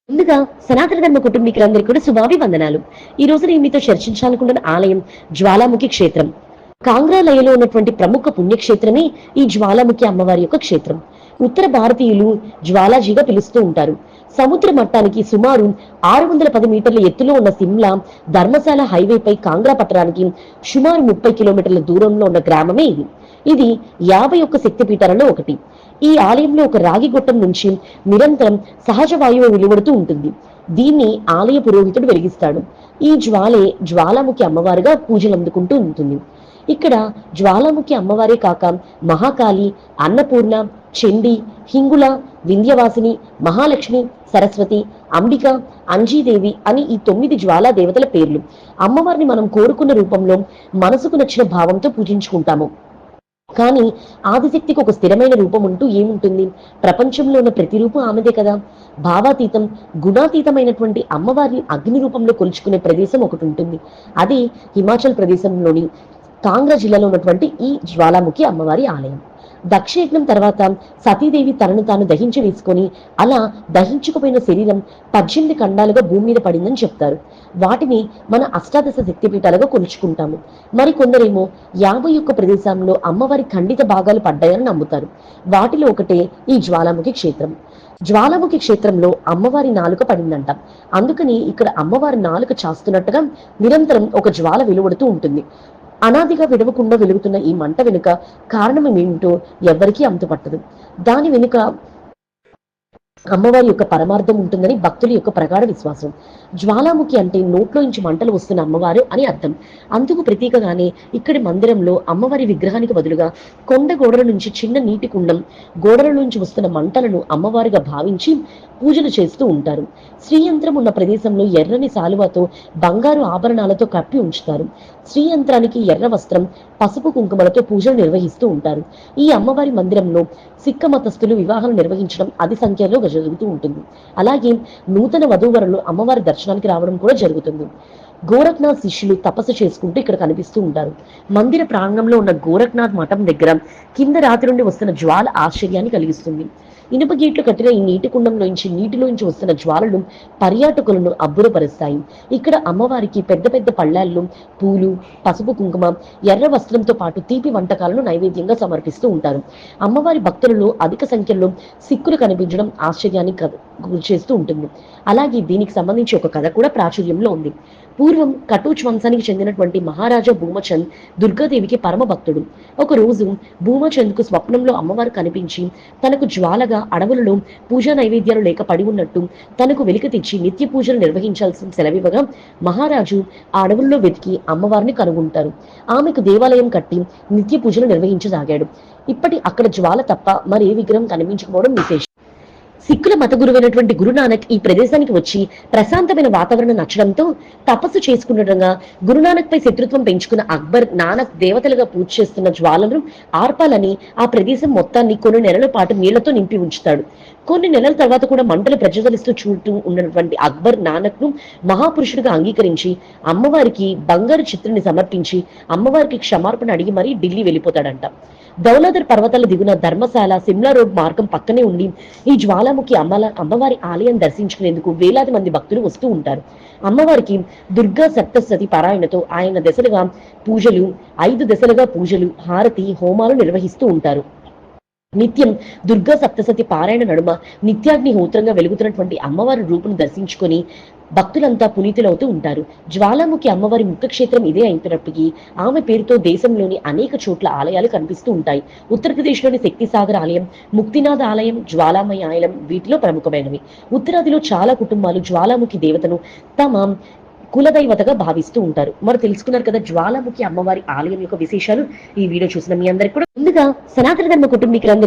ముందుగా సనాతన ధర్మ కుటుంబీకులందరికీ కూడా శుభాభివందనాలు. ఈ రోజు నేను మీతో చర్చించాలనుకుంటున్న ఆలయం జ్వాలాముఖి క్షేత్రం. కాంగ్రాలయలో ఉన్నటువంటి ప్రముఖ పుణ్యక్షేత్రమే ఈ జ్వాలాముఖి అమ్మవారి యొక్క క్షేత్రం. ఉత్తర భారతీయులు జ్వాలాజీగా పిలుస్తూ ఉంటారు. సముద్ర మట్టానికి సుమారు 610 మీటర్ల ఎత్తులో ఉన్న సిమ్లా ధర్మశాల హైవేపై కాంగ్రా పట్టణానికి సుమారు 30 కిలోమీటర్ల దూరంలో ఉన్న గ్రామమే ఇది. ఇది 51 శక్తిపీఠాలలో ఒకటి. ఈ ఆలయంలో ఒక రాగి గొట్టం నుంచి నిరంతరం సహజ వాయువు వెలువడుతూ ఉంటుంది. దీన్ని ఆలయ పురోహితుడు వెలిగిస్తాడు. ఈ జ్వాలే జ్వాలాముఖి అమ్మవారుగా పూజలు అందుకుంటూ ఉంటుంది. ఇక్కడ జ్వాలాముఖి అమ్మవారే కాక మహాకాళి, అన్నపూర్ణ, చండి, హింగుల, వింధ్యవాసిని, మహాలక్ష్మి, సరస్వతి, అంబిక, అంజీదేవి అని ఈ 9 జ్వాలా దేవతల పేర్లు. అమ్మవారిని మనం కోరుకున్న రూపంలో మనసుకు నచ్చిన భావంతో పూజించుకుంటాము. కానీ ఆదిశక్తికి ఒక స్థిరమైన రూపం ఉంటూ ఏముంటుంది? ప్రపంచంలో ఉన్న ప్రతి రూపం ఆమెదే కదా. భావాతీతం, గుణాతీతమైనటువంటి అమ్మవారిని అగ్ని రూపంలో కొలుచుకునే ప్రదేశం ఒకటి ఉంటుంది. అది హిమాచల్ ప్రదేశంలోని కాంగ్రా జిల్లాలో ఉన్నటువంటి ఈ జ్వాలాముఖి అమ్మవారి ఆలయం. దక్షయజ్ఞం తర్వాత సతీదేవి తనను తాను దహించి వేసుకొని అలా దహించుకుపోయిన శరీరం 18 ఖండాలుగా భూమి మీద పడిందని చెప్తారు. వాటిని మన అష్టాదశ శక్తిపీఠాలుగా కొలుచుకుంటాము. మరి కొందరేమో 51 ప్రదేశంలో అమ్మవారి ఖండిత భాగాలు పడ్డాయని నమ్ముతారు. వాటిలో ఒకటే ఈ జ్వాలాముఖి క్షేత్రం. జ్వాలాముఖి క్షేత్రంలో అమ్మవారి నాలుక పడిందంట. అందుకని ఇక్కడ అమ్మవారి నాలుక చాస్తున్నట్టుగా నిరంతరం ఒక జ్వాల వెలువడుతూ ఉంటుంది. అనాదిగా విడవకుండా వెలుగుతున్న ఈ మంట వెనుక కారణం ఏమిటో ఎవ్వరికీ అంతుపట్టదు. దాని వెనుక అమ్మవారి యొక్క పరమార్థం ఉంటుందని భక్తుల యొక్క ప్రగాఢ విశ్వాసం. జ్వాలాముఖి అంటే నోట్లో నుంచి మంటలు వస్తున్న అమ్మవారు అని అర్థం. అందుకు ప్రతీకగానే ఇక్కడి మందిరంలో అమ్మవారి విగ్రహానికి బదులుగా కొండ గోడల నుంచి చిన్న నీటి కుండం, గోడల నుంచి వస్తున్న మంటలను అమ్మవారిగా భావించి పూజలు చేస్తూ ఉంటారు. శ్రీయంత్రం ఉన్న ప్రదేశంలో ఎర్రని సాలువతో బంగారు ఆభరణాలతో కప్పి ఉంచుతారు. శ్రీయంత్రానికి ఎర్ర వస్త్రం, పసుపు కుంకుమలతో పూజలు నిర్వహిస్తూ ఉంటారు. ఈ అమ్మవారి మందిరంలో సిక్క మతస్థులు వివాహాలు నిర్వహించడం అతి సంఖ్యలో జరుగుతూ ఉంటుంది. అలాగే నూతన వధూవరులు అమ్మవారి దర్శనానికి రావడం కూడా జరుగుతుంది. గోరఖ్నాథ్ శిష్యులు తపస్సు చేసుకుంటూ ఇక్కడ కనిపిస్తూ ఉంటారు. మందిర ప్రాంగణంలో ఉన్న గోరఖ్నాథ్ మఠం దగ్గర కింద రాతి నుండి వస్తున్న జ్వాల ఆశ్చర్యాన్ని కలిగిస్తుంది. ఇనుప గేట్లు కట్టిన ఈ నీటి కుండంలోంచి నీటిలోంచి వస్తున్న జ్వాలలు పర్యాటకులను అబ్బురపరుస్తాయి. ఇక్కడ అమ్మవారికి పెద్ద పెద్ద పళ్ళాళ్ళు, పూలు, పసుపు కుంకుమ, ఎర్ర వస్త్రంతో పాటు తీపి వంటకాలను నైవేద్యంగా సమర్పిస్తూ ఉంటారు. అమ్మవారి భక్తులలో అధిక సంఖ్యలో సిక్కులు కనిపించడం ఆశ్చర్యాన్ని గురి చేస్తూ ఉంటుంది. అలాగే దీనికి సంబంధించి ఒక కథ కూడా ప్రాచుర్యంలో ఉంది. పూర్వం కటూచ్ వంశానికి చెందినటువంటి మహారాజా భూమచంద్ దుర్గాదేవికి పరమ భక్తుడు. ఒక రోజు భూమచంద్ కు స్వప్నంలో అమ్మవారు కనిపించి తనకు జ్వాలగా అడవులలో పూజా నైవేద్యాలు లేక పడి ఉన్నట్టు తనకు వెలికి తెచ్చి నిత్య పూజలు నిర్వహించాల్సిన సెలవివ్వగా మహారాజు ఆ అడవుల్లో వెతికి అమ్మవారిని కనుగొంటారు. ఆమెకు దేవాలయం కట్టి నిత్య పూజలు నిర్వహించసాగాడు. ఇప్పటి అక్కడ జ్వాల తప్ప మరే విగ్రహం కనిపించకపోవడం విశేషం. సిక్కుల మత గురువైనటువంటి గురునానక్ ఈ ప్రదేశానికి వచ్చి ప్రశాంతమైన వాతావరణం నచ్చడంతో తపస్సు చేసుకుంటుండగా గురునానక్ పై శత్రుత్వం పెంచుకున్న అక్బర్ నానక్ దేవతలుగా పూజ చేస్తున్న జ్వాలను ఆర్పాలని ఆ ప్రదేశం మొత్తాన్ని కొన్ని నెలల పాటు నీళ్లతో నింపి ఉంచుతాడు. కొన్ని నెలల తర్వాత కూడా మంటలు ప్రజ్వలిస్తూ చూస్తూ ఉన్నటువంటి అక్బర్ నానక్ ను మహాపురుషుడిగా అంగీకరించి అమ్మవారికి బంగారు చిత్రాన్ని సమర్పించి అమ్మవారికి క్షమార్పణ అడిగి మరీ ఢిల్లీ వెళ్ళిపోతాడంట. దౌలాధర్ పర్వతాల దిగున ధర్మశాల, సిమ్లా రోడ్ మార్గం పక్కనే ఉండి ఈ జ్వాలాముఖి అమ్మవారి ఆలయం దర్శించుకునేందుకు వేలాది మంది భక్తులు వస్తూ ఉంటారు. అమ్మవారికి దుర్గా సప్తశతి పారాయణతో ఆయన దశలుగా పూజలు, 5 దశలుగా పూజలు, హారతి, హోమాలు నిర్వహిస్తూ ఉంటారు. నిత్యం దుర్గా సప్తశతి పారాయణ నడుమ నిత్యాగ్ని హోత్రంగా వెలుగుతున్నటువంటి అమ్మవారి రూపును దర్శించుకొని భక్తులంతా పునీతులవుతూ ఉంటారు. జ్వాలాముఖి అమ్మవారి ముఖ్యక్షేత్రం ఇదే అయినప్పటికీ ఆమె పేరుతో దేశంలోని అనేక చోట్ల ఆలయాలు కనిపిస్తూ ఉంటాయి. ఉత్తరప్రదేశ్లోని శక్తిసాగర్ ఆలయం, ముక్తినాథ్ ఆలయం, జ్వాలామయ ఆలయం వీటిలో ప్రముఖమైనవి. ఉత్తరాదిలో చాలా కుటుంబాలు జ్వాలాముఖి దేవతను తమ కులదైవతగా భావిస్తూ ఉంటారు. మరి తెలుసుకున్నారు కదా జ్వాలాముఖి అమ్మవారి ఆలయం యొక్క విశేషాలు. ఈ వీడియో చూసిన మీ అందరికి కూడా ముందుగా సనాతన ధర్మ కుటుంబీకులందరూ